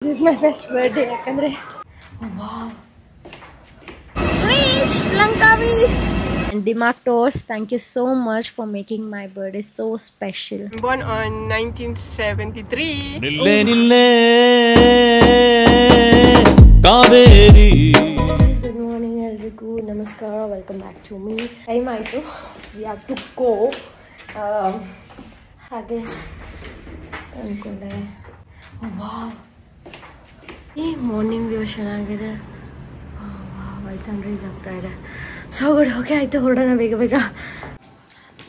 This is my best birthday yakandre wow reached Langkawi and Dimak Tours, thank you so much for making my birthday so special. Born on 1973. Good morning everyone, namaskara, welcome back to me. Time aitu, we have to go hage ankonde wow ಈ morning view ಚೆನ್ನಾಗಿದೆ. White Sunrise ಆಗ್ತಾ ಇದೆ. So good. Okay ಆಯಿತು, ಹೊರಡೋಣ ಬೇಗ ಬೇಗ.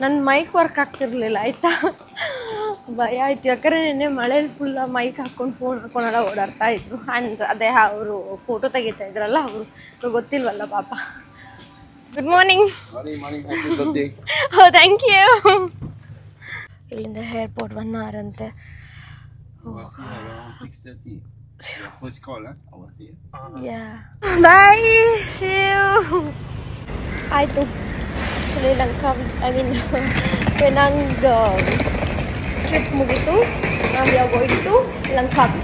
ನನ್ನ mic work ಆಗ್ತಿರ್ಲಿಲ್ಲ ಆಯಿತಾ, ಭಯ ಆಯಿತು. ಯಾಕಂದರೆ ನೆನ್ನೆ ಮಳೇಲಿ ಫುಲ್ ಮೈಕ್ ಹಾಕ್ಕೊಂಡು ಫೋನ್ ಹಾಕ್ಕೊಂಡೆಲ್ಲ ಓಡಾಡ್ತಾ ಇದ್ರು. ಆ್ಯಂಡ್ ಅದೇ ಅವರು ಫೋಟೋ ತೆಗಿತಾ ಇದ್ರಲ್ಲ, ಅವರು ಗೊತ್ತಿಲ್ವಲ್ಲ ಪಾಪ. Good morning. Oh thank you. ಇಲ್ಲಿಂದ ಏರ್ಪೋರ್ಟ್ 1 hour ಅಂತೆ. First call, huh? I was here. Yeah. Bye. See you. ಆಯಿತು. ಆ್ಯಕ್ಚುಲಿ ಪೆನಾಂಗ್ ಟ್ರಿಪ್ ಮುಗೀತು. ನಾವು ಯಾವ ಹೋಯಿತು ಲಂಕಾವಿ.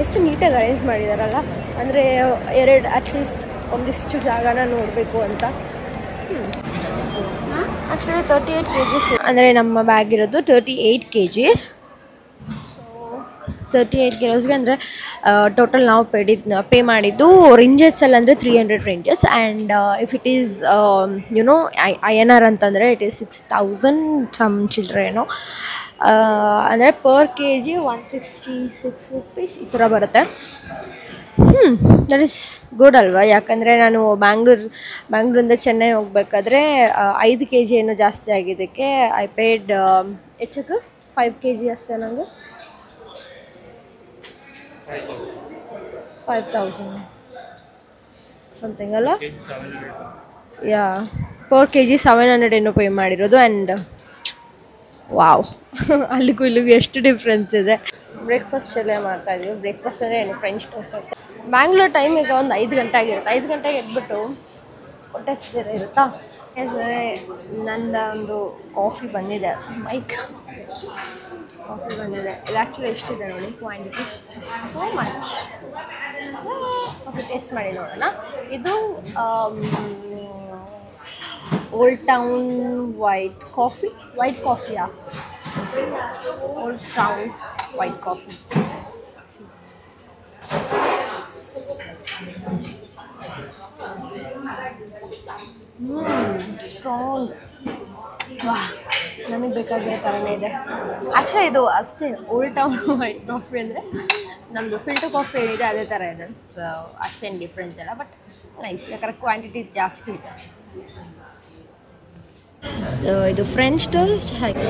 ಎಷ್ಟು ನೀಟಾಗಿ ಅರೇಂಜ್ ಮಾಡಿದಾರಲ್ಲ, ಅಂದರೆ ಅಟ್ಲೀಸ್ಟ್ ಒಂದಿಷ್ಟು ಜಾಗನ ನೋಡಬೇಕು ಅಂತ. ಆ್ಯಕ್ಚುಲಿ 38 kgs, ಅಂದರೆ ನಮ್ಮ ಬ್ಯಾಗ್ ಇರೋದು 38 kgs. 38 kilos ಅಂದರೆ ಟೋಟಲ್ ನಾವು ಪೇ ಮಾಡಿದ್ದು ರಿಂಜಸ್ಸಲ್ಲಿ ಅಂದರೆ 300 ringgits. And if it is you INR ಅಂತಂದರೆ ಇಟ್ ಈಸ್ 6000 ಸಮ್ ಚಿಲ್ಡ್ರೇನು. ಅಂದರೆ ಪರ್ kg 166 rupees ಈ ಥರ ಬರುತ್ತೆ. ದಟ್ ಈಸ್ ಗುಡ್ ಅಲ್ವಾ? ಯಾಕಂದರೆ ನಾನು ಬ್ಯಾಂಗ್ಳೂರಿಂದ ಚೆನ್ನೈ ಹೋಗ್ಬೇಕಾದ್ರೆ 5 kg ಏನೋ ಜಾಸ್ತಿ ಆಗಿದ್ದಕ್ಕೆ ಐ ಪೇಡ್ ಹೆಚ್ಚಕ್ಕೆ 5 kg ಅಷ್ಟೇ. ನನಗೆ 5000 ಸಮಥಿಂಗ್ ಅಲ್ಲ, ಯಾ ಪರ್ kg 700 ಏನೋ ಪೇ ಮಾಡಿರೋದು. ಆ್ಯಂಡ್ ವಾವ್, ಅಲ್ಲಿಗೂ ಇಲ್ಲಿಗೂ ಎಷ್ಟು ಡಿಫ್ರೆನ್ಸ್ ಇದೆ. ಬ್ರೇಕ್ಫಾಸ್ಟ್ ಎಲ್ಲ ಮಾಡ್ತಾಯಿದ್ವಿ. ಬ್ರೇಕ್ಫಾಸ್ಟ್ ಅಂದರೆ ಏನು, ಫ್ರೆಂಚ್ ಟೋಸ್ಟ್ ಅಷ್ಟೇ. ಬ್ಯಾಂಗ್ಳೂರ್ ಟೈಮಿಗೆ ಒಂದು 5 ಗಂಟೆ ಆಗಿರುತ್ತೆ. 5 ಗಂಟೆಗೆ ಎದ್ಬಿಟ್ಟು ಹೊಟ್ಟೆ ಬೇರೆ ಇರುತ್ತಾ. ನಂದು ಒಂದು ಕಾಫಿ ಬಂದಿದೆ, ಕಾಫಿ ಬಂದಿದೆ. ಇದು ಆ್ಯಕ್ಚುಲಿ ಎಷ್ಟಿದೆ ನೋಡಿ quantity, so much. Coffee taste ಮಾಡಿ ನೋಡೋಣ. ಇದು ಓಲ್ಡ್ ಟೌನ್ ವೈಟ್ ಕಾಫಿಯಾ? Old Town White Coffee. Strong. ವಾ, ನನಗೆ ಬೇಕಾಗಿರೋ ಥರನೇ ಇದೆ. ಆ್ಯಕ್ಚುಲಿ ಇದು ಅಷ್ಟೇ, ಓಲ್ಡ್ ಟೌನ್ ವೈಟ್ ಕಾಫಿ ಅಂದರೆ ನಮ್ಮದು ಫಿಲ್ಟರ್ ಕಾಫಿ ಏನಿದೆ ಅದೇ ಥರ ಇದೆ. ಸೊ ಅಷ್ಟೇನು ಡಿಫ್ರೆನ್ಸ್ ಇಲ್ಲ, ಬಟ್ ನೈಸ್. ಯಾಕಂದರೆ ಕ್ವಾಂಟಿಟಿ ಜಾಸ್ತಿ ಇದೆ. ಸೊ ಇದು ಫ್ರೆಂಚ್ ಟೋಸ್ಟ್. ಹಾಗೆ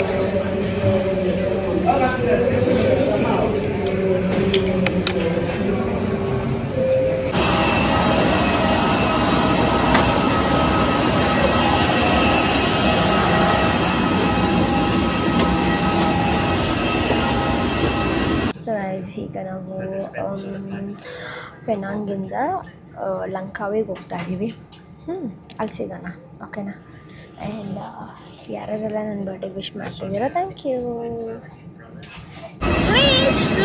ಈಗ ನಾವು ಪೆನಾಂಗಿಂದ ಲಂಕಾವಿಗೆ ಹೋಗ್ತಾ ಇದ್ದೀವಿ. ಅಲ್ಲಿ ಸಿಗೋಣ, ಓಕೆನಾ? ಆ್ಯಂಡ್ ಯಾರೆಲ್ಲ ನನ್ನ ಬರ್ಡೇ ವಿಶ್ ಮಾಡ್ತಿದ್ದೀರೋ thank you.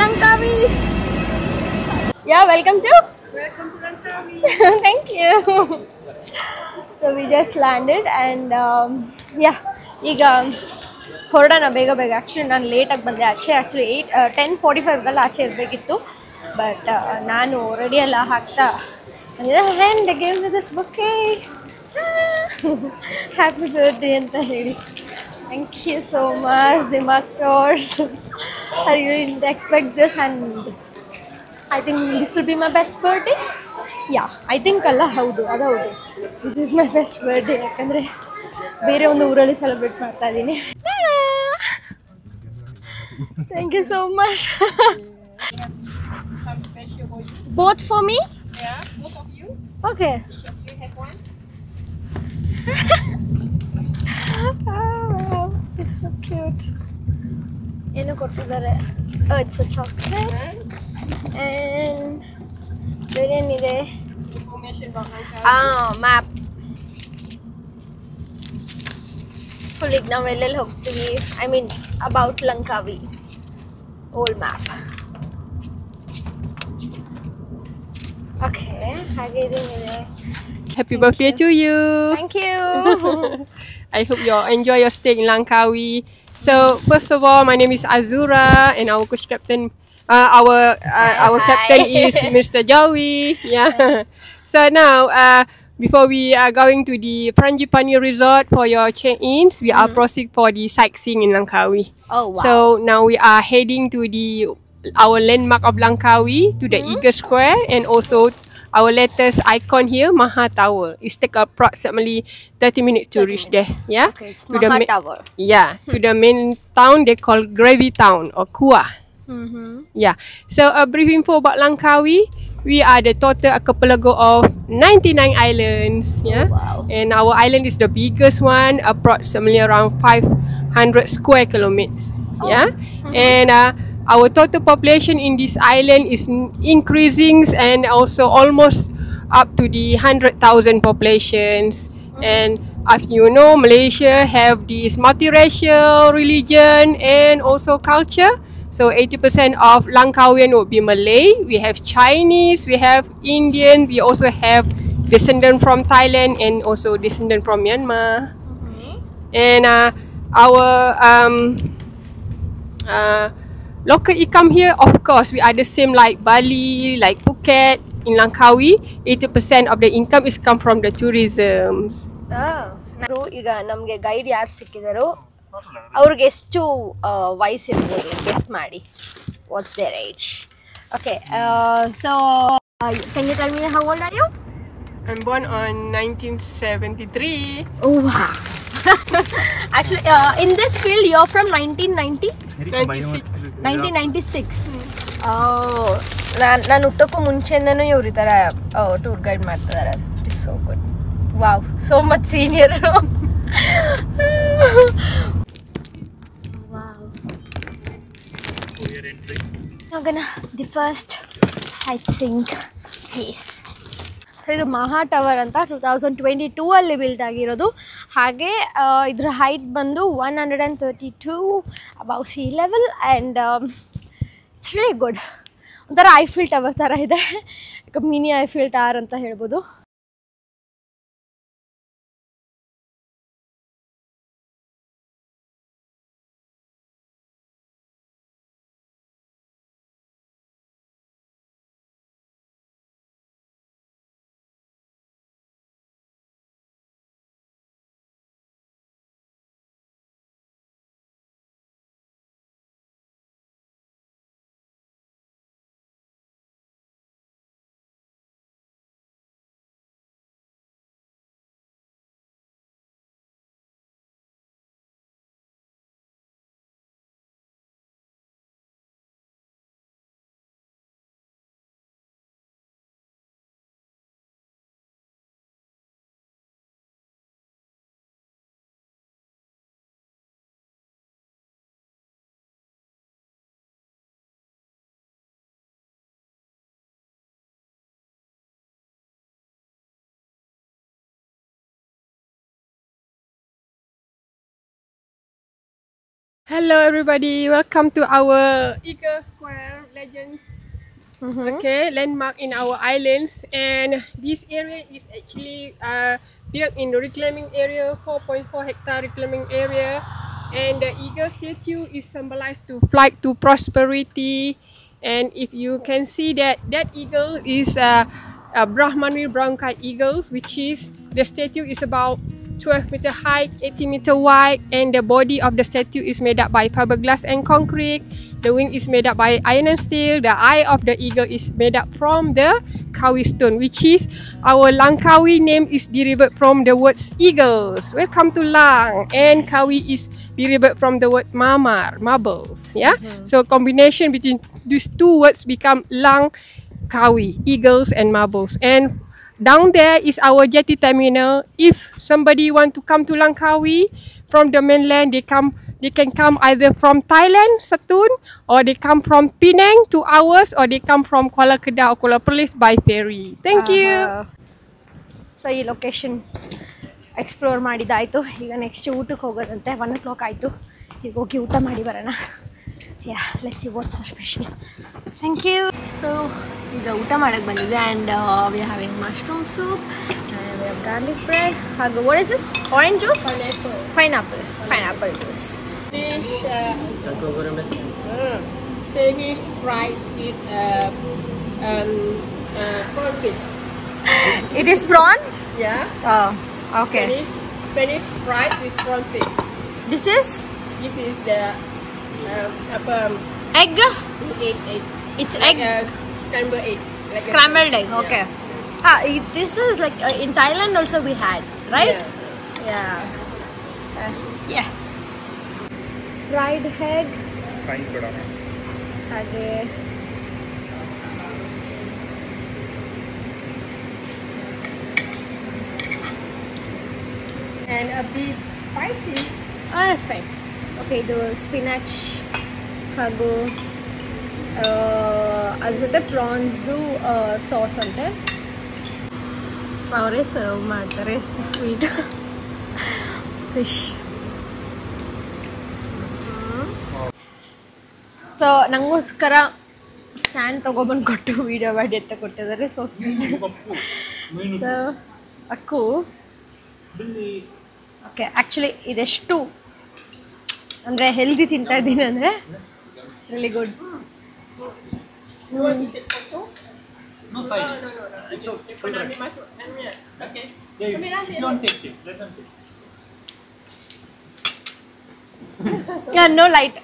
Langkawi. Yeah welcome to Langkawi. Thank you. So we just landed and yeah ಈಗ ಹೊರಡೋಣ ಬೇಗ ಬೇಗ. ಆ್ಯಕ್ಚುಲಿ ನಾನು ಲೇಟಾಗಿ ಬಂದೆ ಆಚೆ. ಆ್ಯಕ್ಚುಲಿ 10:45 ಆಚೆ ಇರಬೇಕಿತ್ತು, ಬಟ್ ನಾನು ರೆಡಿ ಎಲ್ಲ ಹಾಕ್ತಾ ಆ್ಯಂಡ್ ಗೇವ್ ಮಿ ದಿಸ್ ಬುಕ್ಕೆ, ಹ್ಯಾಪಿ ಬರ್ತ್ಡೇ ಅಂತ ಹೇಳಿ. Thank you so much Dimak Tours. I really didn't expect this and I think this will be my best birthday. Yeah, I think ಅಲ್ಲ, ಹೌದು ಅದು ಹೌದು, this is my best birthday. ಯಾಕಂದರೆ ಬೇರೆ ಒಂದು ಊರಲ್ಲಿ ಸೆಲೆಬ್ರೇಟ್ ಮಾಡ್ತಾ ಇದ್ದೀನಿ. Thank you so much. Both for me? Yeah, both of you. Okay. Each of you have one. Oh, it's so cute. ಏನು ಕೊಟ್ಟಿದ್ದಾರೆ? Oh, it's a chocolate. And ಬೇರೆ ಏನಿದೆ? Information about Langkawi. Map. Full ಈಗ ನಾವು ಎಲ್ಲೆಲ್ಲಿ ಹೋಗ್ತೀವಿ, I mean about ಲಂಕಾವಿ old map. ಹಾಗೆ ಇದೆ. Happy birthday to you. Thank you. I hope you enjoy your stay in Langkawi. So first of all, my name is Azura and our coach captain, our captain is Mr. Joey. Yeah. So now, before we are going to the Frangipani Resort for your check-ins, we are proceed for the sightseeing in Langkawi. Oh wow. So now we are heading to our landmark of Langkawi, to the Eagle Square, and also our latest icon here, Maha Tower. It takes approximately 30 minutes to reach there. Yeah. Okay, it's to the Maha Tower. Yeah. To the main town they call Gravy Town or Kua. Yeah. So a brief info about Langkawi. We are the total archipelago of 99 islands. Yeah. wow. And our island is the biggest one, approximately around 500 square kilometers. Yeah. And our total population in this island is increasing and also almost up to the 100,000 populations. And as you know, Malaysia have this multiracial religion and also culture. So 80% of Langkawian would be Malay. We have Chinese, we have Indian, we also have descendant from Thailand and also descendant from Myanmar. And our local income here, of course, we are the same like Bali, like Phuket, in Langkawi. 80% of the income is come from the tourism. ಈಗ ನಮಗೆ guide ಯಾರು ಸಿಕ್ಕಿದಾರೋ ಅವ್ರಿಗೆ ಎಷ್ಟು ವಯಸ್ಸಿರ್ಬೋದು guess ಮಾಡಿ. What's their age? Okay, so can you tell me how old are you? I'm born on 1973. Oh wow. Actually, in this field you're from 1996. 1996. Oh, ನಾನು ಹುಟ್ಟೋಕ್ಕೂ ಮುಂಚೆಯಿಂದನೂ ಇವ್ರು ಈ ಥರ ಟೂರ್ ಗೈಡ್ ಮಾಡ್ತಿದ್ದಾರೆ. It is so good. Wow, so much senior. Now gonna the first sightseeing place. ಇದು ಮಹಾ tower ಅಂತ 2022 ಅಲ್ಲಿ built ಆಗಿರೋದು. ಹಾಗೆ ಇದರ ಹೈಟ್ ಬಂದು 132 above C level and it's really good. ಒಂಥರ ಐಫಿಲ್ ಟವರ್ ಥರ ಇದೆ, ಮಿನಿ ಐಫಿಲ್ ಟವರ್ ಅಂತ ಹೇಳ್ಬೋದು. Hello everybody, welcome to our Eagle Square Legends. Okay, landmark in our islands, and this area is actually built in the reclaiming area, 4.4 hectare reclaiming area, and the eagle statue is symbolized to flight to prosperity. And if you can see that eagle is a Brahmani brown-eyed eagles, which is the statue is about 12 meter height, 80 meter wide, and the body of the statue is made up by fiberglass and concrete. The wing is made up by iron and steel. The eye of the eagle is made up from the Kawi stone, which is our Langkawi name is derived from the words eagles. Welcome to Lang, and Kawi is derived from the word mamar, marbles. Yeah, so combination between these two words become Lang Kawi, eagles and marbles. And down there is our jetty terminal. If somebody want to come to Langkawi from the mainland, they can come either from Thailand, Satun, or they come from Penang, 2 hours, or they come from Kuala Kedah or Kuala Perlis by ferry. Thank you. So ಈ location explore ಮಾಡಿದ್ದಾಯಿತು. ಈಗ next ಊಟಕ್ಕೆ ಹೋಗೋದಂತೆ. 1 o'clock ಆಯಿತು. ಈಗ ಹೋಗಿ ಊಟ ಮಾಡಿ ಬರೋಣ. Yeah, let's see what's so special. Thank you. So ಈಗ ಊಟ ಮಾಡಕ್ಕೆ ಬಂದಿದೆ and we having mushroom soup and we have garlic bread ಹಾಗೂ what is this orange juice pineapple juice Spanish fries is prawn fish. It is prawns? Yeah. Oh, okay. Spanish fries is prawn fish. This is the egg? egg. It's Like egg. Scrambled eggs. Like Scrambled egg, okay. This is like in Thailand also we had, right? Yeah. Yes. Fried egg. Fine, good. ಹಾಗೆ And a bit spicy. that's fine. Okay ಇದು spinach ಹಾಗೂ ಅದ್ರ ಜೊತೆ ಪ್ರಾನ್ಸ್ದು sauce ಅಂತೆ ಅವರೇ serve ಮಾಡ್ತಾರೆ ಎಷ್ಟು sweet fish. So ನನಗೋಸ್ಕರ ಸ್ಟ್ಯಾಂಡ್ ತೊಗೊಬಂದು ಕೊಟ್ಟು ವೀಡಿಯೋ ಮಾಡಿ ಅಂತ ಕೊಟ್ಟಿದ್ದಾರೆ. So sweet. ಸೊ ಅಕ್ಕು ಓಕೆ ಆ್ಯಕ್ಚುಲಿ ಇದೆಷ್ಟು ಅಂದರೆ ಹೆಲ್ದಿ ತಿಂತಾ ಇದ್ದೀನಿ ಅಂದರೆ it's really good. You want to take photo? No, fine. It's okay. Put on the masuk. Okay. Yeah, you don't take it. Let them take it. Yeah, no light.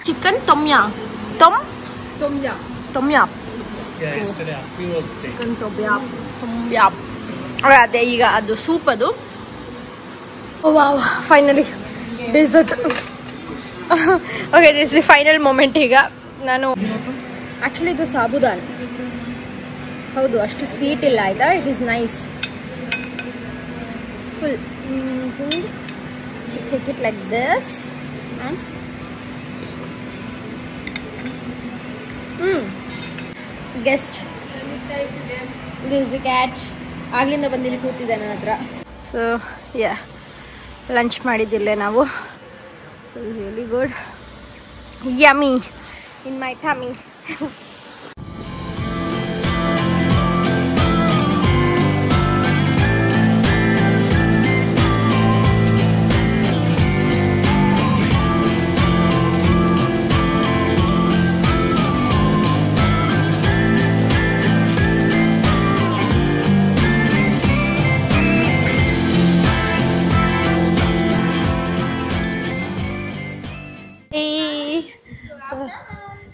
Chicken tom yum. Tom Tom yum. Yeah, yesterday Afi was saying. Chicken tom yum. ಅದೇ ಈಗ ಅದು soup ಅದು. Wow finally dessert. Okay this is final moment. ಈಗ ನಾನು actually ಇದು ಸಾಬುದಾನ್ ಹೌದು ಅಷ್ಟು sweet ಇಲ್ಲ ಆಯಿತಾ. It is nice full. Take it like this and guess this cat ಆಗ್ಲಿಂದ ಬಂದಿಲ್ಲಿ ಕೂತಿದ್ದೆ ನನ್ನ ಹತ್ರ. ಸೊ ಯಾ ಲಂಚ್ ಮಾಡಿದ್ದಿಲ್ಲೇ ನಾವು. Really good yummy in my tummy.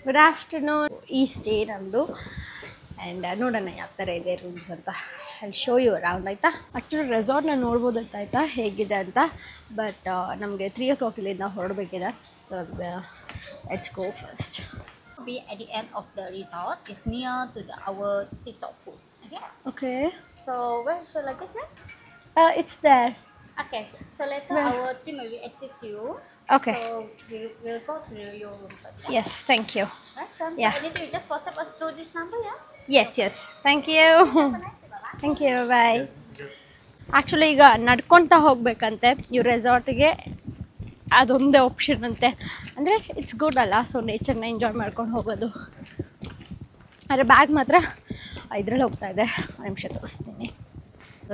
Good afternoon. ಈ ಸ್ಟೇ ನಮ್ಮದು ಆ್ಯಂಡ್ ನೋಡೋಣ ಯಾವ ಥರ ಇದೆ ರೂಮ್ಸ್ ಅಂತ. ಅಲ್ಲಿ ಶೋ ಯು ಅರೌಂಡ್ ಆಯಿತಾ. ಆ್ಯಕ್ಚುಲಿ ರೆಸಾರ್ಟ್ನ ನೋಡ್ಬೋದಂತ ಆಯಿತಾ ಹೇಗಿದೆ ಅಂತ. ಬಟ್ ನಮಗೆ 3 o'clock ಇಲ್ಲಿಂದ ಹೊರಡಬೇಕಿದೆ. So let's go first. Be at the end of the resort. It's near to our seashore pool. Okay. Okay. So where's your luggage, ma'am? It's there. Okay. So later our team will assist you. Okay. So we will go to your room first. Yes, thank you. Welcome. Yeah. So anything, you just WhatsApp us through this number, yeah? Yes. Thank you. Have a nice day. Bye-bye. Thank you bye. Actually ಈಗ ನಡ್ಕೊತಾ ಹೋಗ್ಬೇಕಂತೆ ಈ ರೆಸಾರ್ಟಿಗೆ. ಅದೊಂದೇ option ಅಂತೆ. ಅಂದರೆ it's good ಅಲ್ಲ. So ನೇಚರ್ನ ಎಂಜಾಯ್ ಮಾಡ್ಕೊಂಡು ಹೋಗೋದು. ಆದರೆ ಬ್ಯಾಗ್ ಮಾತ್ರ ಇದರಲ್ಲಿ ಹೋಗ್ತಾ ಇದೆ. ಒಂದು ನಿಮಿಷ ತೋರಿಸ್ತೀನಿ.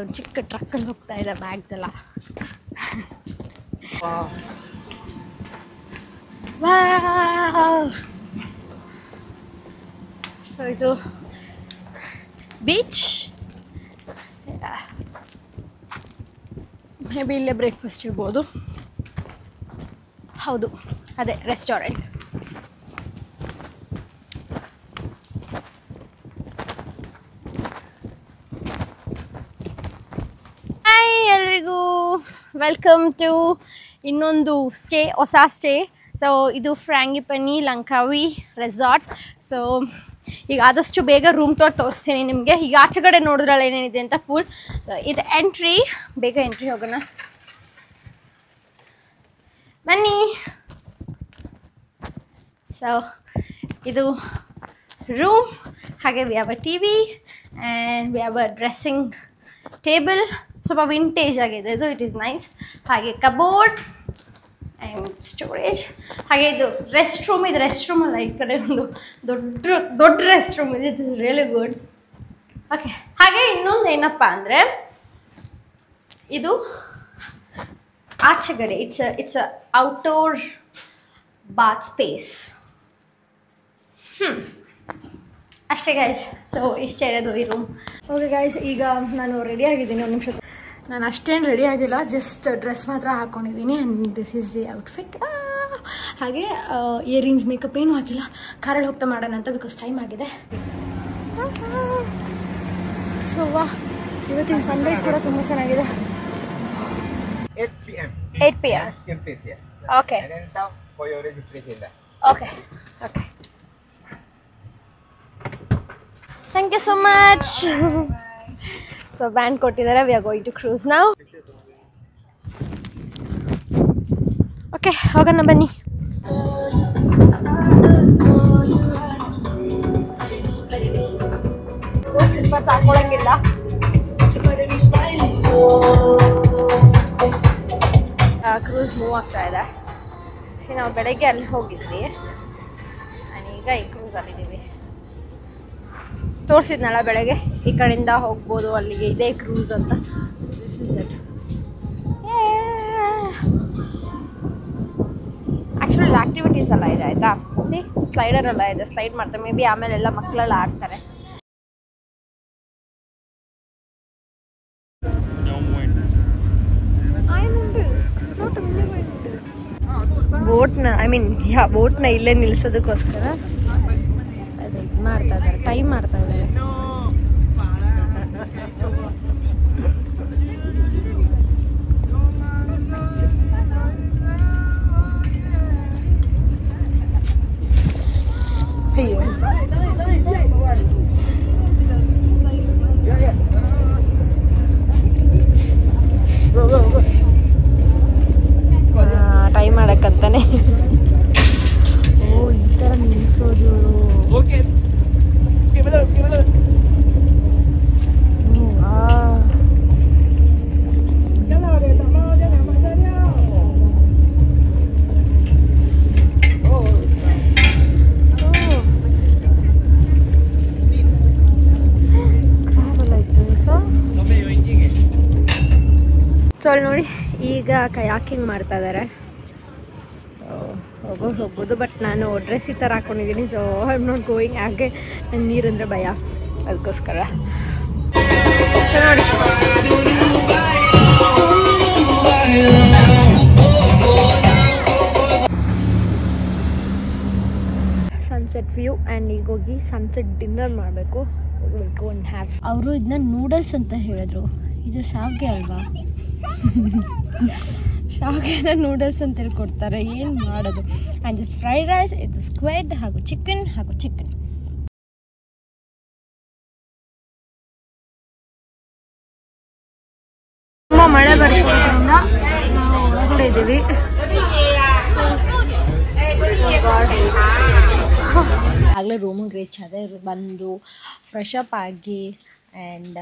ಒಂದು ಚಿಕ್ಕ ಟ್ರಕ್ಕಲ್ಲಿ ಹೋಗ್ತಾ ಇದೆ ಬ್ಯಾಗ್ಸ್ ಎಲ್ಲ. ಸೊ ಇದು ಬೀಚ್. ಮೇ ಬಿ ಇಲ್ಲೇ ಬ್ರೇಕ್ಫಾಸ್ಟ್ ಇರ್ಬೋದು. ಹೌದು ಅದೇ ರೆಸ್ಟೋರೆಂಟ್. ಹಾಯ್ ಎಲ್ರಿಗೂ ವೆಲ್ಕಮ್ ಟು ಇನ್ನೊಂದು ಸ್ಟೇ, ಹೊಸ ಸ್ಟೇ. ಸೊ ಇದು ಫ್ರಾಂಗಿಪನಿ ಲಂಕಾವಿ ರೆಸಾರ್ಟ್. ಸೊ ಈಗ ಆದಷ್ಟು ಬೇಗ ರೂಮ್ ಟೂರ್ ತೋರಿಸ್ತೀನಿ ನಿಮಗೆ. ಈಗ ಆಚೆ ಕಡೆ ನೋಡಿದ್ರಲ್ಲ ಏನೇನಿದೆ ಅಂತ ಪೂಲ್. ಸೊ ಇದು ಎಂಟ್ರಿ. ಬೇಗ ಎಂಟ್ರಿ ಹೋಗೋಣ ಬನ್ನಿ. ಸೊ ಇದು ರೂಮ್. ಹಾಗೆ we have a T V and we have a dressing table. ಸ್ವಲ್ಪ ವಿಂಟೇಜ್ ಆಗಿದೆ ಇದು. It is nice. ಹಾಗೆ ಕಬೋರ್ಡ್ ಆ್ಯಂಡ್ ಸ್ಟೋರೇಜ್. ಹಾಗೆ ಇದು ರೆಸ್ಟ್ ರೂಮ್ ಇದೆ. ರೆಸ್ಟ್ ರೂಮ್ ಅಲ್ಲ, ಈ ಕಡೆ ಒಂದು ದೊಡ್ಡ ರೆಸ್ಟ್ ರೂಮ್ ಇದೆ. It is really good. Okay, ಹಾಗೆ ಇನ್ನೊಂದು ಏನಪ್ಪ ಅಂದರೆ ಇದು ಆಚೆಗಡೆ ಇಟ್ಸ್ ಔಟ್ಡೋರ್ ಬಾತ್ ಸ್ಪೇಸ್. ಅಷ್ಟೇ ಗೈಸ್. ಸೊ ಇಷ್ಟೇ ಇರೋದು ಈ ರೂಮ್. ಓಕೆ ಗೈಸ್, ಈಗ ನಾನು ರೆಡಿ ಆಗಿದ್ದೀನಿ. ಒಂದು ನಿಮಿಷ, ನಾನು ಅಷ್ಟೇನು ರೆಡಿ ಆಗಿಲ್ಲ, ಜಸ್ಟ್ ಡ್ರೆಸ್ ಮಾತ್ರ ಹಾಕ್ಕೊಂಡಿದ್ದೀನಿ. And this is the outfit. ಹಾಗೆ ಇಯರಿಂಗ್ಸ್, ಮೇಕಪ್ ಏನೂ ಹಾಕಿಲ್ಲ. ಕಾರಲ್ಲಿ ಹೋಗ್ತಾ ಮಾಡೋಣ ಅಂತ, ಬಿಕಾಸ್ ಟೈಮ್ ಆಗಿದೆ. ಸೊ ಇವತ್ತಿನ ಸನ್ಲೈಟ್ ಕೂಡ ತುಂಬ ಚೆನ್ನಾಗಿದೆ. 8 PM. 8 PM. Same place here. Okay. And then come for your registration there. Okay. Okay. Thank you so much. So van ಕೊಟ್ಟಿದ್ದಾರೆ. We are going to cruise now. Okay, ಹೋಗೋಣ ಬನ್ನಿ. Slippers ಹಾಕೊಳ್ಳಂಗಿಲ್ಲ. Cruise move ಆಗ್ತಾ ಇದೆ. ನಾವು ಬೆಳಗ್ಗೆ ಅಲ್ಲಿ ಹೋಗಿದ್ವಿ, ಈಗ ಈ ಕ್ರೂಸಲ್ಲಿದ್ದೀವಿ. ತೋರಿಸಿದ್ನಲ್ಲ ಬೆಳಗ್ಗೆ, ಈ ಕಡೆಯಿಂದ ಹೋಗ್ಬೋದು ಅಲ್ಲಿಗೆ, ಇದೇ ಕ್ರೂಸ್ ಅಂತ. This is it. Actually activities ಎಲ್ಲ ಇದೆ ಆಯಿತಾ. ಸಿ, ಸ್ಲೈಡರ್ ಎಲ್ಲ ಇದೆ, ಸ್ಲೈಡ್ ಮಾಡ್ತಾರೆ. ಮೇ ಬಿ ಆಮೇಲೆಲ್ಲ ಮಕ್ಕಳೆಲ್ಲ ಆಡ್ತಾರೆ. ಬೋಟ್ನ ಇಲ್ಲೇ ನಿಲ್ಸೋದಕ್ಕೋಸ್ಕರ ಅದು ಇದು ಮಾಡ್ತಾ ಇದ್ದಾರೆ, ಟೈಮ್ ಮಾಡ್ತಾ ಇದ್ದಾರೆ. ಅಯ್ಯೋ, ಟೈಮ್ ಮಾಡಕ್ಕಂತಾನೆ. ಓ, ಈ ಥರ ನಿಲ್ಲಿಸೋದು. ಸೊ ಅಲ್ಲಿ ನೋಡಿ, ಈಗ ಕಯಾಕಿಂಗ್ ಮಾಡ್ತಾ ಇದ್ದಾರೆ. ಹೋಗ್ಬೋದು, ಬಟ್ ನಾನು ಡ್ರೆಸ್ ಈ ಥರ ಹಾಕ್ಕೊಂಡಿದ್ದೀನಿ. So I am not going. ಹಾಗೆ ನಂಗೆ ನೀರಂದರೆ ಭಯ, ಅದಕ್ಕೋಸ್ಕರ. ಸೊ ನೋಡಿ, ಸನ್ಸೆಟ್ ವ್ಯೂ. ಆ್ಯಂಡ್ ಈಗ ಹೋಗಿ ಸನ್ಸೆಟ್ ಡಿನ್ನರ್ ಮಾಡಬೇಕು. Go and have. ಅವರು ಇದನ್ನ ನೂಡಲ್ಸ್ ಅಂತ ಹೇಳಿದ್ರು. ಇದು ಶಾವ್ಗೆ ಅಲ್ವಾ? ಶಾವ್ಗೆನ ನೂಡಲ್ಸ್ ಅಂತ ಹೇಳ್ಕೊಡ್ತಾರೆ. ಏನು ಮಾಡೋದು? ಆ್ಯಂಡ್ ದಿಸ್ ಫ್ರೈಡ್ ರೈಸ್, ಇದು ಸ್ಕ್ವೆಡ್ ಹಾಗೂ ಚಿಕನ್. ತುಂಬ ಮಳೆ ಬರೋದ್ರಿಂದ ನಾವು ಹೊರಗಡೆ ಇದ್ದೀವಿ. ಆಗಲೇ ರೂಮಿಗೆ ರೀಚ್ ಆದೆ. ಬಂದು ಫ್ರೆಶ್ ಅಪ್ ಆಗಿ ಆ್ಯಂಡ್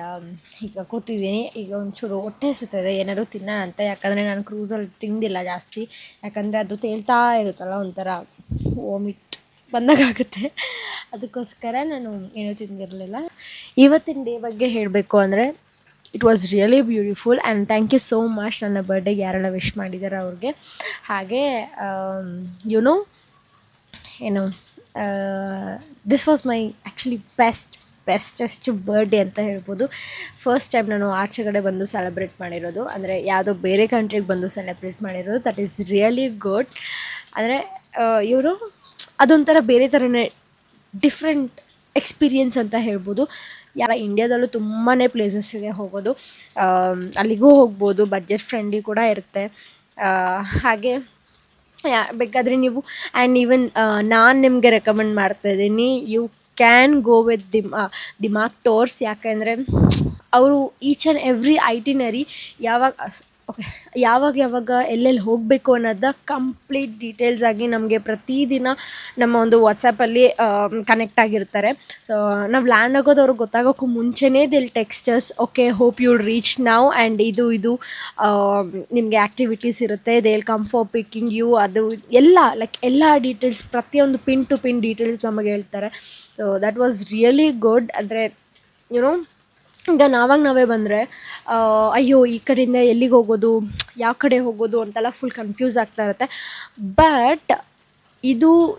ಈಗ ಕೂತಿದ್ದೀನಿ. ಈಗ ಒಂಚೂರು ಹೊಟ್ಟೆ ಹಸಿತದೆ, ಏನಾದ್ರು ತಿನ್ನೋಣ ಅಂತ. ಯಾಕಂದರೆ ನಾನು ಕ್ರೂಸಲ್ಲಿ ತಿಂದಿಲ್ಲ ಜಾಸ್ತಿ. ಯಾಕಂದರೆ ಅದು ತೇಲ್ತಾ ಇರುತ್ತಲ್ಲ, ಒಂಥರ ವಾಮಿಟ್ ಬಂದಾಗುತ್ತೆ. ಅದಕ್ಕೋಸ್ಕರ ನಾನು ಏನೂ ತಿಂದಿರಲಿಲ್ಲ. ಇವತ್ತಿನ ಡೇ ಬಗ್ಗೆ ಹೇಳಬೇಕು ಅಂದರೆ, it was really beautiful. And thank you so much ನನ್ನ ಬರ್ಡೇಗೆ ಯಾರೆಲ್ಲ ವಿಶ್ ಮಾಡಿದ್ದಾರೆ ಅವ್ರಿಗೆ. ಹಾಗೆ ಯುನೋ ಏನು, this was my actually bestest birthday ಅಂತ ಹೇಳ್ಬೋದು. ಫಸ್ಟ್ ಟೈಮ್ ನಾನು ಆಚೆಗಡೆ ಬಂದು ಸೆಲೆಬ್ರೇಟ್ ಮಾಡಿರೋದು, ಅಂದರೆ ಯಾವುದೋ ಬೇರೆ ಕಂಟ್ರಿಗೆ ಬಂದು ಸೆಲೆಬ್ರೇಟ್ ಮಾಡಿರೋದು. That is really good. ಅಂದರೆ ಇವರು ಅದೊಂಥರ ಬೇರೆ ಥರನೇ ಡಿಫ್ರೆಂಟ್ ಎಕ್ಸ್ಪೀರಿಯನ್ಸ್ ಅಂತ ಹೇಳ್ಬೋದು. ಇಂಡಿಯಾದಲ್ಲೂ ತುಂಬಾ ಪ್ಲೇಸಸ್ಸಿಗೆ ಹೋಗೋದು, ಅಲ್ಲಿಗೂ ಹೋಗ್ಬೋದು. ಬಜೆಟ್ ಫ್ರೆಂಡ್ಲಿ ಕೂಡ ಇರುತ್ತೆ. ಹಾಗೆ ಬೇಕಾದರೆ ನೀವು, ಆ್ಯಂಡ್ ಈವನ್ ನಾನು ನಿಮಗೆ ರೆಕಮೆಂಡ್ ಮಾಡ್ತಾಯಿದ್ದೀನಿ, you can go with Dimak Tours. ಯಾಕೆಂದರೆ ಅವರು ಈಚ್ ಆ್ಯಂಡ್ ಎವ್ರಿ ಐಟಿನರಿ ಯಾವಾಗ ಓಕೆ ಯಾವಾಗ ಎಲ್ಲೆಲ್ಲಿ ಹೋಗಬೇಕು ಅನ್ನೋದ ಕಂಪ್ಲೀಟ್ ಡೀಟೇಲ್ಸ್ ಆಗಿ ನಮಗೆ ಪ್ರತಿದಿನ ನಮ್ಮ ಒಂದು ವಾಟ್ಸಪ್ಪಲ್ಲಿ ಕನೆಕ್ಟ್ ಆಗಿರ್ತಾರೆ. ಸೊ ನಾವು ಲ್ಯಾಂಡ್ ಆಗೋದು ಅವ್ರಿಗೆ ಗೊತ್ತಾಗೋಕ್ಕೂ ಮುಂಚೆನೇ they'll text us okay hope you reach now and ಇದು ನಿಮಗೆ ಆ್ಯಕ್ಟಿವಿಟೀಸ್ ಇರುತ್ತೆ, they will come for picking you, ಅದು ಎಲ್ಲ ಲೈಕ್ ಎಲ್ಲ ಡೀಟೇಲ್ಸ್ ಪ್ರತಿಯೊಂದು ಪಿನ್ ಟು ಪಿನ್ ಡೀಟೇಲ್ಸ್ ನಮಗೆ ಹೇಳ್ತಾರೆ. So that was really good. ಅಂದರೆ ಯುನೋ ಈಗ ನಾವೇ ಬಂದರೆ ಅಯ್ಯೋ ಈ ಕಡೆಯಿಂದ ಎಲ್ಲಿಗೆ ಹೋಗೋದು, ಯಾವ ಕಡೆ ಹೋಗೋದು ಅಂತೆಲ್ಲ ಫುಲ್ ಕನ್ಫ್ಯೂಸ್ ಆಗ್ತಾ ಇರುತ್ತೆ. ಬಟ್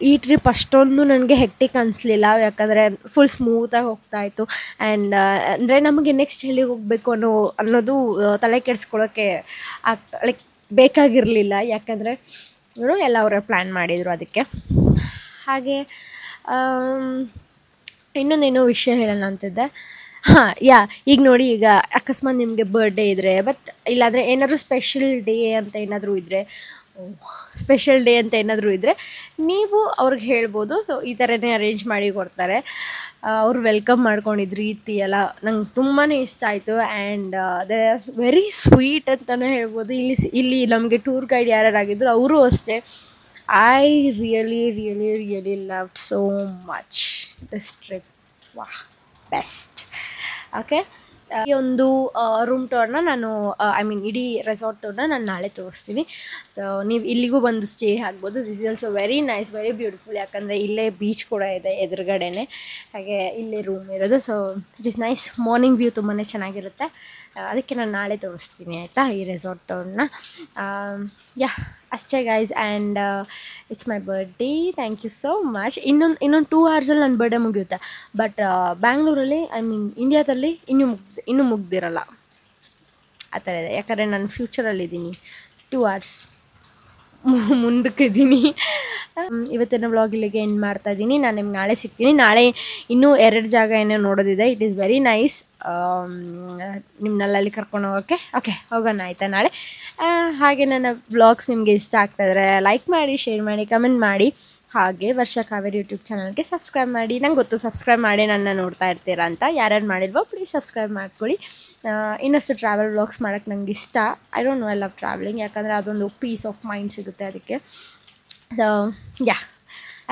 ಈ ಟ್ರಿಪ್ ಅಷ್ಟೊಂದು ನನಗೆ ಹೆಕ್ಟಿಕ್ ಅನಿಸ್ಲಿಲ್ಲ, ಯಾಕಂದರೆ ಫುಲ್ ಸ್ಮೂತಾಗಿ ಹೋಗ್ತಾಯಿತ್ತು. ಆ್ಯಂಡ್ ಅಂದರೆ ನಮಗೆ ನೆಕ್ಸ್ಟ್ ಎಲ್ಲಿಗೆ ಹೋಗಬೇಕು ಅನ್ನೋದು ತಲೆ ಕೆಡಿಸ್ಕೊಳ್ಳೋಕ್ಕೆ ಲೈಕ್ ಬೇಕಾಗಿರಲಿಲ್ಲ, ಯಾಕಂದರೆ ಎಲ್ಲ ಅವರೇ ಪ್ಲ್ಯಾನ್ ಮಾಡಿದರು ಅದಕ್ಕೆ. ಹಾಗೆ ಇನ್ನೊಂದೇನೋ ವಿಷಯ ಹೇಳೋಣ ಅಂತಿದ್ದೆ. ಈಗ ನೋಡಿ, ಈಗ ಅಕಸ್ಮಾತ್ ನಿಮಗೆ ಬರ್ಡೇ ಇದ್ದರೆ ಇಲ್ಲಾಂದರೆ ಏನಾದರೂ ಸ್ಪೆಷಲ್ ಡೇ ಅಂತ ಏನಾದರೂ ಇದ್ದರೆ ನೀವು ಅವ್ರಿಗೆ ಹೇಳ್ಬೋದು. ಸೊ ಈ ಥರನೇ ಅರೇಂಜ್ ಮಾಡಿ ಕೊಡ್ತಾರೆ. ಅವ್ರು ವೆಲ್ಕಮ್ ಮಾಡ್ಕೊಂಡಿದ್ದು ರೀತಿ ಎಲ್ಲ ನಂಗೆ ತುಂಬಾ ಇಷ್ಟ ಆಯಿತು. And they are very sweet ಅಂತಲೇ ಹೇಳ್ಬೋದು. ಇಲ್ಲಿ ನಮಗೆ ಟೂರ್ ಗೈಡ್ ಯಾರ್ಯಾರಾಗಿದ್ದರು ಅವರು ಅಷ್ಟೇ. I really loved so much this trip. ವಾಹ್, ಬೆಸ್ಟ್. ಓಕೆ, ಈ ಒಂದು ರೂಮ್ ಟೂರ್ನ ನಾನು ಇಡೀ ರೆಸಾರ್ಟ್ ಟೂರ್ನ ನಾನು ನಾಳೆ ತೋರಿಸ್ತೀನಿ. ಸೊ ನೀವು ಇಲ್ಲಿಗೂ ಬಂದು ಸ್ಟೇ ಆಗ್ಬೋದು. This is also very nice, very beautiful. ಯಾಕಂದರೆ ಇಲ್ಲೇ ಬೀಚ್ ಕೂಡ ಇದೆ ಎದುರುಗಡೆನೆ, ಹಾಗೆ ಇಲ್ಲೇ ರೂಮ್ ಇರೋದು. So it is nice. Morning view ತುಂಬಾ ಚೆನ್ನಾಗಿರುತ್ತೆ. ಅದಕ್ಕೆ ನಾನು ನಾಳೆ ತೋರಿಸ್ತೀನಿ ಆಯಿತಾ ಈ ರೆಸಾರ್ಟ್ ಟೂರ್ನ. ಅಷ್ಟೇ guys. And it's my birthday. Thank you so much. ಇನ್ನೊಂದು 2 ಅವರ್ಸಲ್ಲಿ ನನ್ನ ಬರ್ಡೇ ಮುಗಿಯುತ್ತೆ. ಬಟ್ ಬ್ಯಾಂಗ್ಳೂರಲ್ಲಿ ಇಂಡಿಯಾದಲ್ಲಿ ಇನ್ನೂ ಮುಗ್ದಿರಲ್ಲ ಆ ಥರ ಇದೆ. ಯಾಕಂದರೆ ನಾನು ಫ್ಯೂಚರಲ್ಲಿದ್ದೀನಿ, 2 hours ಮುಂದಕ್ಕಿದ್ದೀನಿ. ಇವತ್ತಿನ ವ್ಲಾಗ್ ಇಲ್ಲಿಗೆ ಎಂಡ್ ಮಾಡ್ತಾಯಿದ್ದೀನಿ. ನಾನು ನಿಮ್ಗೆ ನಾಳೆ ಸಿಗ್ತೀನಿ. ನಾಳೆ ಇನ್ನೂ 2 ಜಾಗ ಏನೋ ನೋಡೋದಿದೆ. It is very nice. ನಿಮ್ಮನ್ನೆಲ್ಲ ಅಲ್ಲಿ ಕರ್ಕೊಂಡು ಹೋಗೋಕ್ಕೆ ಹೋಗೋಣ ಆಯಿತಾ ನಾಳೆ. ಹಾಗೆ ನನ್ನ ವ್ಲಾಗ್ಸ್ ನಿಮಗೆ ಇಷ್ಟ ಆಗ್ತಾಯಿದ್ರೆ ಲೈಕ್ ಮಾಡಿ, ಶೇರ್ ಮಾಡಿ, ಕಮೆಂಟ್ ಮಾಡಿ. ಹಾಗೆ ವರ್ಷಾ ಕಾವೇರಿ ಯೂಟ್ಯೂಬ್ ಚಾನಲ್ಗೆ ಸಬ್ಸ್ಕ್ರೈಬ್ ಮಾಡಿ. ನಂಗೆ ಗೊತ್ತು ಸಬ್ಸ್ಕ್ರೈಬ್ ಮಾಡಿ ನನ್ನ ನೋಡ್ತಾ ಇರ್ತೀರಾ ಅಂತ. ಯಾರ್ಯಾರು ಮಾಡಿಲ್ವೋ ಪ್ಲೀಸ್ ಸಬ್ಸ್ಕ್ರೈಬ್ ಮಾಡ್ಕೊಳ್ಳಿ. ಇನ್ನಷ್ಟು ಟ್ರಾವೆಲ್ ವ್ಲಾಗ್ಸ್ ಮಾಡೋಕ್ಕೆ ನಂಗೆ ಇಷ್ಟ. I don't know, I love travelling. ಯಾಕಂದರೆ ಅದೊಂದು ಪೀಸ್ ಆಫ್ ಮೈಂಡ್ ಸಿಗುತ್ತೆ ಅದಕ್ಕೆ. ಸೊ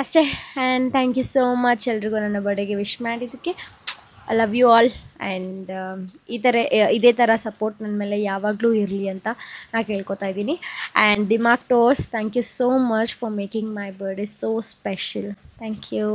ಅಷ್ಟೇ. And thank you so much ಎಲ್ರಿಗೂ ನನ್ನ ಬರ್ಡೇಗೆ ವಿಶ್ ಮಾಡಿದ್ದಕ್ಕೆ. I love you all. ಆ್ಯಂಡ್ ಇದೇ ಥರ ಸಪೋರ್ಟ್ ನನ್ನ ಮೇಲೆ ಯಾವಾಗಲೂ ಇರಲಿ ಅಂತ ನಾನು ಕೇಳ್ಕೊತಾ ಇದ್ದೀನಿ. And Dimak Tours, thank you so much for making my birthday so special. Thank you.